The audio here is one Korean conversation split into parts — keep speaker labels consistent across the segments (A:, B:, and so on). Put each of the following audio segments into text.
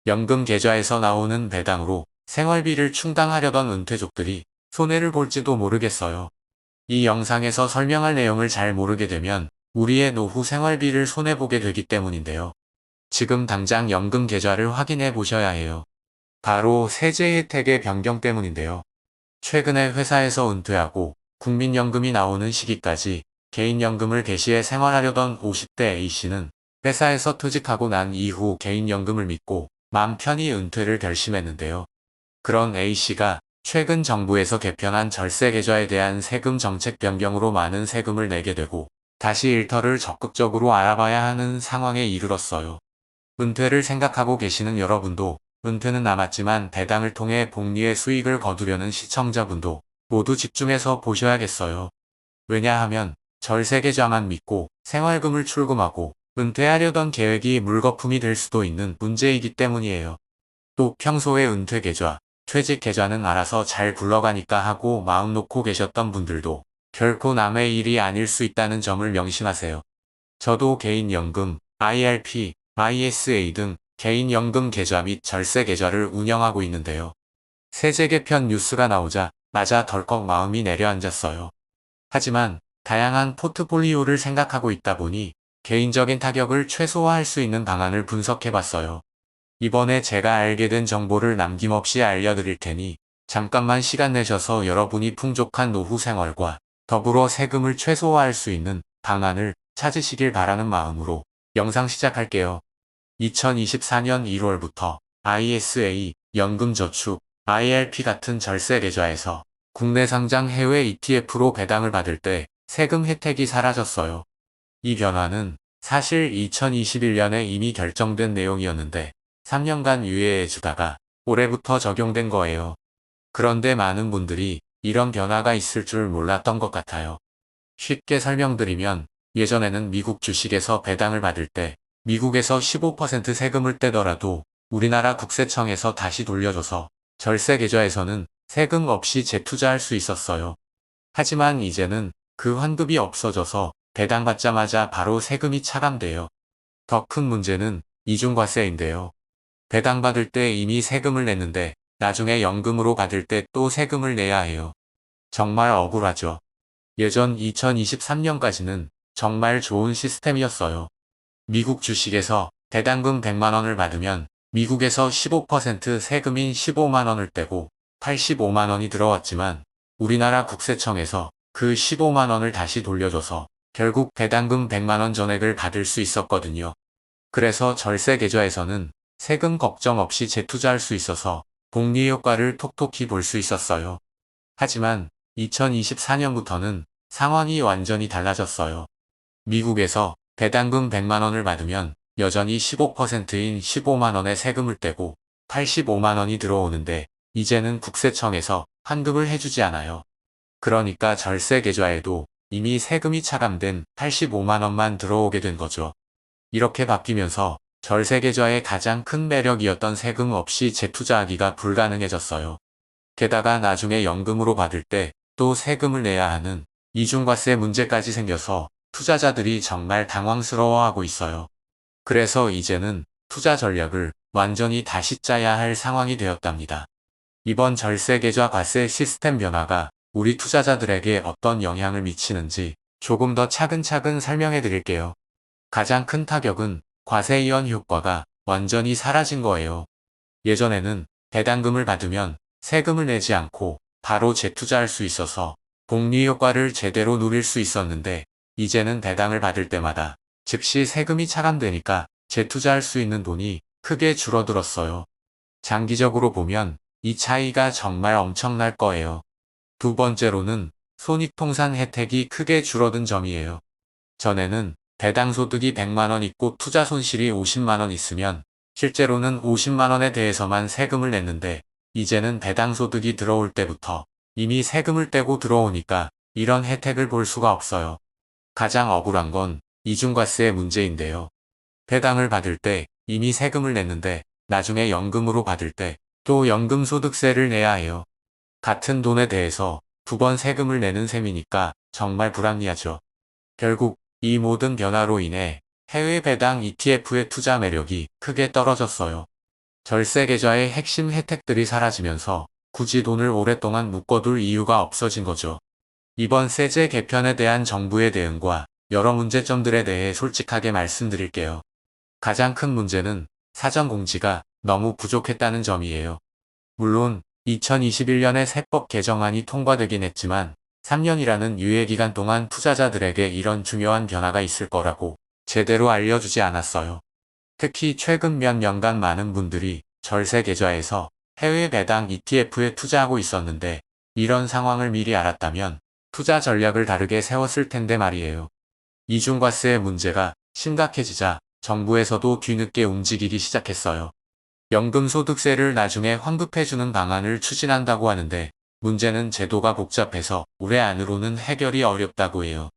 A: 연금 계좌에서 나오는 배당으로 생활비를 충당하려던 은퇴족들이 손해를 볼지도 모르겠어요. 이 영상에서 설명할 내용을 잘 모르게 되면 우리의 노후 생활비를 손해보게 되기 때문인데요. 지금 당장 연금 계좌를 확인해 보셔야 해요. 바로 세제 혜택의 변경 때문인데요. 최근에 회사에서 은퇴하고 국민연금이 나오는 시기까지 개인연금을 개시해 생활하려던 50대 A씨는 회사에서 퇴직하고 난 이후 개인연금을 믿고 맘 편히 은퇴를 결심했는데요. 그런 A씨가 최근 정부에서 개편한 절세계좌에 대한 세금 정책 변경으로 많은 세금을 내게 되고 다시 일터를 적극적으로 알아봐야 하는 상황에 이르렀어요. 은퇴를 생각하고 계시는 여러분도, 은퇴는 남았지만 배당을 통해 복리의 수익을 거두려는 시청자분도 모두 집중해서 보셔야겠어요. 왜냐하면 절세계좌만 믿고 생활금을 출금하고 은퇴하려던 계획이 물거품이 될 수도 있는 문제이기 때문이에요. 또 평소에 은퇴계좌, 퇴직계좌는 알아서 잘 굴러가니까 하고 마음 놓고 계셨던 분들도 결코 남의 일이 아닐 수 있다는 점을 명심하세요. 저도 개인연금, IRP, ISA 등 개인연금 계좌 및 절세계좌를 운영하고 있는데요. 세제 개편 뉴스가 나오자마자 덜컥 마음이 내려앉았어요. 하지만 다양한 포트폴리오를 생각하고 있다 보니 개인적인 타격을 최소화할 수 있는 방안을 분석해봤어요. 이번에 제가 알게 된 정보를 남김없이 알려드릴 테니 잠깐만 시간 내셔서 여러분이 풍족한 노후 생활과 더불어 세금을 최소화할 수 있는 방안을 찾으시길 바라는 마음으로 영상 시작할게요. 2024년 1월부터 ISA, 연금저축, IRP 같은 절세 계좌에서 국내 상장 해외 ETF로 배당을 받을 때 세금 혜택이 사라졌어요. 이 변화는 사실 2021년에 이미 결정된 내용이었는데 3년간 유예해주다가 올해부터 적용된 거예요. 그런데 많은 분들이 이런 변화가 있을 줄 몰랐던 것 같아요. 쉽게 설명드리면 예전에는 미국 주식에서 배당을 받을 때 미국에서 15% 세금을 떼더라도 우리나라 국세청에서 다시 돌려줘서 절세 계좌에서는 세금 없이 재투자할 수 있었어요. 하지만 이제는 그 환급이 없어져서 배당받자마자 바로 세금이 차감돼요. 더 큰 문제는 이중과세인데요. 배당받을 때 이미 세금을 냈는데 나중에 연금으로 받을 때 또 세금을 내야 해요. 정말 억울하죠. 예전 2023년까지는 정말 좋은 시스템이었어요. 미국 주식에서 배당금 100만 원을 받으면 미국에서 15% 세금인 15만 원을 떼고 85만 원이 들어왔지만 우리나라 국세청에서 그 15만 원을 다시 돌려줘서 결국 배당금 100만 원 전액을 받을 수 있었거든요. 그래서 절세 계좌에서는 세금 걱정 없이 재투자할 수 있어서 복리 효과를 톡톡히 볼 수 있었어요. 하지만 2024년부터는 상황이 완전히 달라졌어요. 미국에서 배당금 100만 원을 받으면 여전히 15%인 15만 원의 세금을 떼고 85만 원이 들어오는데 이제는 국세청에서 환급을 해주지 않아요. 그러니까 절세 계좌에도 이미 세금이 차감된 85만 원만 들어오게 된 거죠. 이렇게 바뀌면서 절세 계좌의 가장 큰 매력이었던 세금 없이 재투자하기가 불가능해졌어요. 게다가 나중에 연금으로 받을 때 또 세금을 내야 하는 이중과세 문제까지 생겨서 투자자들이 정말 당황스러워하고 있어요. 그래서 이제는 투자 전략을 완전히 다시 짜야 할 상황이 되었답니다. 이번 절세계좌 과세 시스템 변화가 우리 투자자들에게 어떤 영향을 미치는지 조금 더 차근차근 설명해 드릴게요. 가장 큰 타격은 과세 이원 효과가 완전히 사라진 거예요. 예전에는 배당금을 받으면 세금을 내지 않고 바로 재투자할 수 있어서 복리 효과를 제대로 누릴 수 있었는데 이제는 배당을 받을 때마다 즉시 세금이 차감되니까 재투자할 수 있는 돈이 크게 줄어들었어요. 장기적으로 보면 이 차이가 정말 엄청날 거예요. 두 번째로는 손익통산 혜택이 크게 줄어든 점이에요. 전에는 배당 소득이 100만 원 있고 투자 손실이 50만 원 있으면 실제로는 50만 원에 대해서만 세금을 냈는데 이제는 배당 소득이 들어올 때부터 이미 세금을 떼고 들어오니까 이런 혜택을 볼 수가 없어요. 가장 억울한 건 이중과세의 문제인데요. 배당을 받을 때 이미 세금을 냈는데 나중에 연금으로 받을 때 또 연금소득세를 내야 해요. 같은 돈에 대해서 두 번 세금을 내는 셈이니까 정말 불합리하죠. 결국 이 모든 변화로 인해 해외 배당 ETF의 투자 매력이 크게 떨어졌어요. 절세 계좌의 핵심 혜택들이 사라지면서 굳이 돈을 오랫동안 묶어둘 이유가 없어진 거죠. 이번 세제 개편에 대한 정부의 대응과 여러 문제점들에 대해 솔직하게 말씀드릴게요. 가장 큰 문제는 사전 공지가 너무 부족했다는 점이에요. 물론 2021년에 세법 개정안이 통과되긴 했지만 3년이라는 유예기간 동안 투자자들에게 이런 중요한 변화가 있을 거라고 제대로 알려주지 않았어요. 특히 최근 몇 년간 많은 분들이 절세 계좌에서 해외 배당 ETF에 투자하고 있었는데 이런 상황을 미리 알았다면 투자 전략을 다르게 세웠을 텐데 말이에요. 이중과세의 문제가 심각해지자 정부에서도 뒤늦게 움직이기 시작했어요. 연금소득세를 나중에 환급해주는 방안을 추진한다고 하는데 문제는 제도가 복잡해서 올해 안으로는 해결이 어렵다고 해요.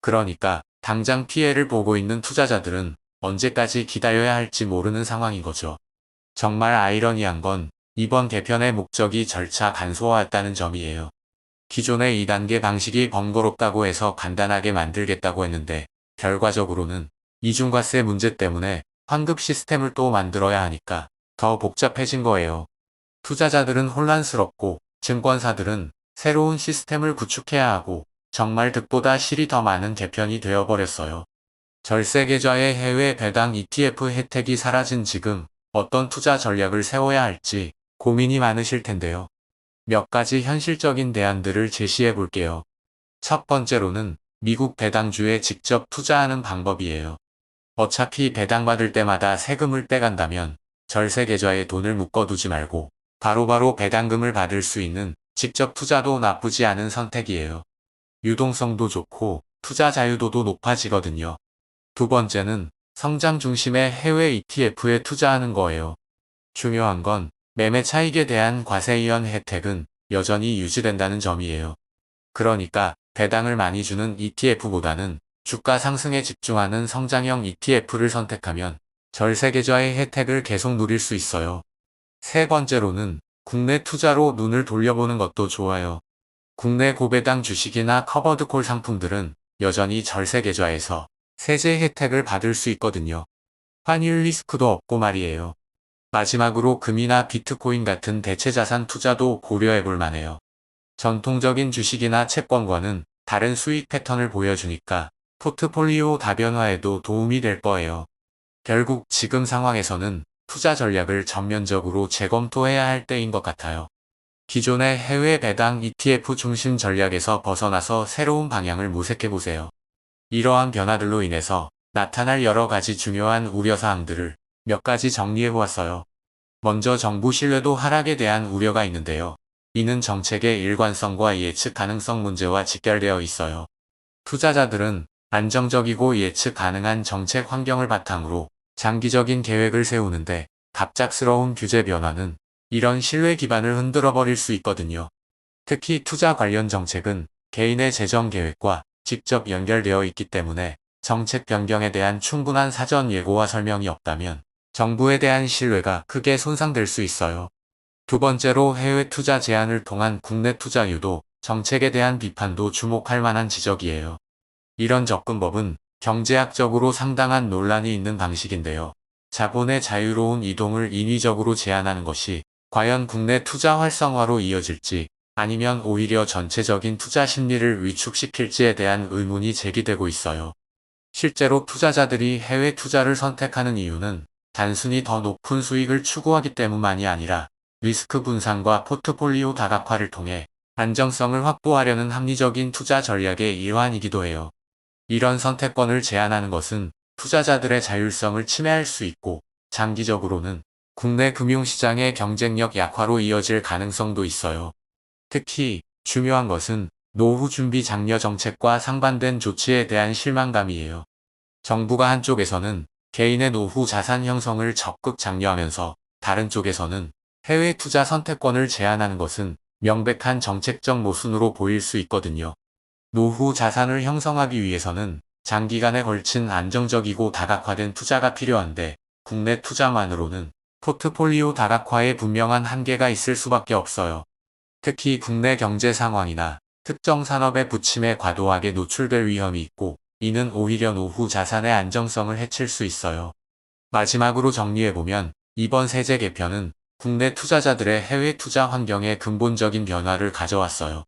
A: 그러니까 당장 피해를 보고 있는 투자자들은 언제까지 기다려야 할지 모르는 상황인 거죠. 정말 아이러니한 건 이번 개편의 목적이 절차 간소화였다는 점이에요. 기존의 2단계 방식이 번거롭다고 해서 간단하게 만들겠다고 했는데 결과적으로는 이중과세 문제 때문에 환급 시스템을 또 만들어야 하니까 더 복잡해진 거예요. 투자자들은 혼란스럽고 증권사들은 새로운 시스템을 구축해야 하고 정말 득보다 실이 더 많은 개편이 되어버렸어요. 절세 계좌의 해외 배당 ETF 혜택이 사라진 지금 어떤 투자 전략을 세워야 할지 고민이 많으실 텐데요. 몇 가지 현실적인 대안들을 제시해 볼게요. 첫 번째로는 미국 배당주에 직접 투자하는 방법이에요. 어차피 배당받을 때마다 세금을 떼간다면 절세 계좌에 돈을 묶어두지 말고 바로바로 배당금을 받을 수 있는 직접 투자도 나쁘지 않은 선택이에요. 유동성도 좋고 투자 자유도도 높아지거든요. 두 번째는 성장 중심의 해외 ETF에 투자하는 거예요. 중요한 건 매매 차익에 대한 과세 이연 혜택은 여전히 유지된다는 점이에요. 그러니까 배당을 많이 주는 ETF보다는 주가 상승에 집중하는 성장형 ETF를 선택하면 절세 계좌의 혜택을 계속 누릴 수 있어요. 세 번째로는 국내 투자로 눈을 돌려보는 것도 좋아요. 국내 고배당 주식이나 커버드콜 상품들은 여전히 절세 계좌에서 세제 혜택을 받을 수 있거든요. 환율 리스크도 없고 말이에요. 마지막으로 금이나 비트코인 같은 대체자산 투자도 고려해 볼 만해요. 전통적인 주식이나 채권과는 다른 수익 패턴을 보여주니까 포트폴리오 다변화에도 도움이 될 거예요. 결국 지금 상황에서는 투자 전략을 전면적으로 재검토해야 할 때인 것 같아요. 기존의 해외 배당 ETF 중심 전략에서 벗어나서 새로운 방향을 모색해 보세요. 이러한 변화들로 인해서 나타날 여러 가지 중요한 우려사항들을 몇 가지 정리해 보았어요. 먼저 정부 신뢰도 하락에 대한 우려가 있는데요. 이는 정책의 일관성과 예측 가능성 문제와 직결되어 있어요. 투자자들은 안정적이고 예측 가능한 정책 환경을 바탕으로 장기적인 계획을 세우는데 갑작스러운 규제 변화는 이런 신뢰 기반을 흔들어 버릴 수 있거든요. 특히 투자 관련 정책은 개인의 재정 계획과 직접 연결되어 있기 때문에 정책 변경에 대한 충분한 사전 예고와 설명이 없다면 정부에 대한 신뢰가 크게 손상될 수 있어요. 두 번째로 해외 투자 제한을 통한 국내 투자 유도, 정책에 대한 비판도 주목할 만한 지적이에요. 이런 접근법은 경제학적으로 상당한 논란이 있는 방식인데요. 자본의 자유로운 이동을 인위적으로 제한하는 것이 과연 국내 투자 활성화로 이어질지 아니면 오히려 전체적인 투자 심리를 위축시킬지에 대한 의문이 제기되고 있어요. 실제로 투자자들이 해외 투자를 선택하는 이유는 단순히 더 높은 수익을 추구하기 때문만이 아니라 리스크 분산과 포트폴리오 다각화를 통해 안정성을 확보하려는 합리적인 투자 전략의 일환이기도 해요. 이런 선택권을 제한하는 것은 투자자들의 자율성을 침해할 수 있고 장기적으로는 국내 금융시장의 경쟁력 약화로 이어질 가능성도 있어요. 특히 중요한 것은 노후 준비 장려 정책과 상반된 조치에 대한 실망감이에요. 정부가 한쪽에서는 개인의 노후 자산 형성을 적극 장려하면서 다른 쪽에서는 해외 투자 선택권을 제한하는 것은 명백한 정책적 모순으로 보일 수 있거든요. 노후 자산을 형성하기 위해서는 장기간에 걸친 안정적이고 다각화된 투자가 필요한데 국내 투자만으로는 포트폴리오 다각화에 분명한 한계가 있을 수밖에 없어요. 특히 국내 경제 상황이나 특정 산업의 부침에 과도하게 노출될 위험이 있고 이는 오히려 노후 자산의 안정성을 해칠 수 있어요. 마지막으로 정리해보면 이번 세제 개편은 국내 투자자들의 해외 투자 환경에 근본적인 변화를 가져왔어요.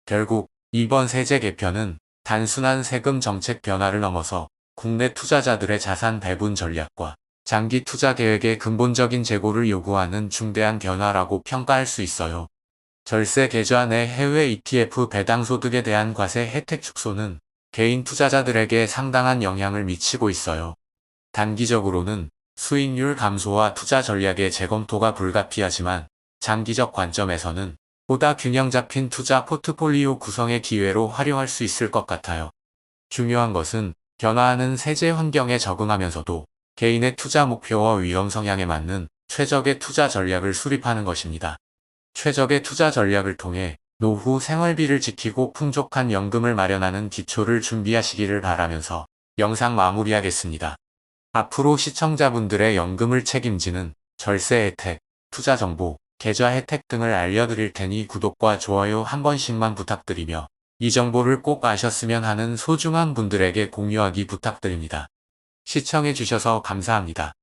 A: 결국 이번 세제 개편은 단순한 세금 정책 변화를 넘어서 국내 투자자들의 자산 배분 전략과 장기 투자 계획의 근본적인 재고를 요구하는 중대한 변화라고 평가할 수 있어요. 절세 계좌 내 해외 ETF 배당 소득에 대한 과세 혜택 축소는 개인 투자자들에게 상당한 영향을 미치고 있어요. 단기적으로는 수익률 감소와 투자 전략의 재검토가 불가피하지만 장기적 관점에서는 보다 균형 잡힌 투자 포트폴리오 구성의 기회로 활용할 수 있을 것 같아요. 중요한 것은 변화하는 세제 환경에 적응하면서도 개인의 투자 목표와 위험 성향에 맞는 최적의 투자 전략을 수립하는 것입니다. 최적의 투자 전략을 통해 노후 생활비를 지키고 풍족한 연금을 마련하는 기초를 준비하시기를 바라면서 영상 마무리하겠습니다. 앞으로 시청자분들의 연금을 책임지는 절세 혜택, 투자 정보, 계좌 혜택 등을 알려드릴 테니 구독과 좋아요 한 번씩만 부탁드리며 이 정보를 꼭 아셨으면 하는 소중한 분들에게 공유하기 부탁드립니다. 시청해주셔서 감사합니다.